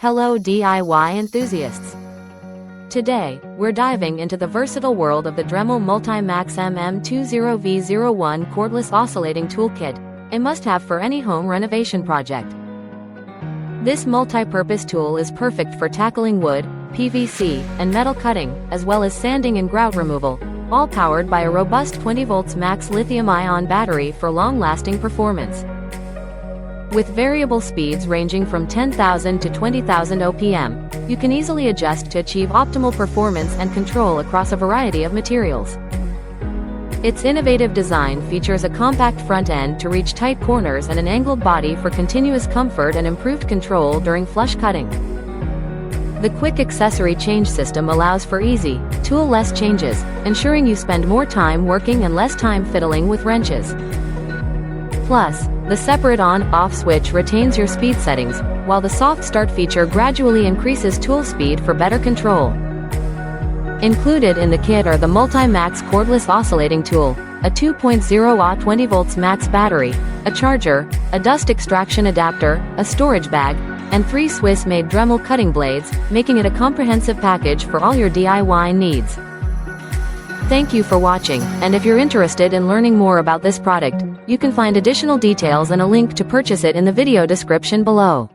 Hello DIY enthusiasts! Today, we're diving into the versatile world of the Dremel Multi-Max MM20V-01 Cordless Oscillating Toolkit, a must-have for any home renovation project. This multi-purpose tool is perfect for tackling wood, PVC, and metal cutting, as well as sanding and grout removal, all powered by a robust 20V max lithium-ion battery for long-lasting performance. With variable speeds ranging from 10,000 to 20,000 OPM, you can easily adjust to achieve optimal performance and control across a variety of materials. Its innovative design features a compact front end to reach tight corners and an angled body for continuous comfort and improved control during flush cutting. The quick accessory change system allows for easy, tool-less changes, ensuring you spend more time working and less time fiddling with wrenches. Plus, the separate on-off switch retains your speed settings, while the soft start feature gradually increases tool speed for better control. Included in the kit are the Multi-Max Cordless Oscillating Tool, a 2.0 20V max battery, a charger, a dust extraction adapter, a storage bag, and 3 Swiss-made Dremel cutting blades, making it a comprehensive package for all your DIY needs. Thank you for watching, and if you're interested in learning more about this product, you can find additional details and a link to purchase it in the video description below.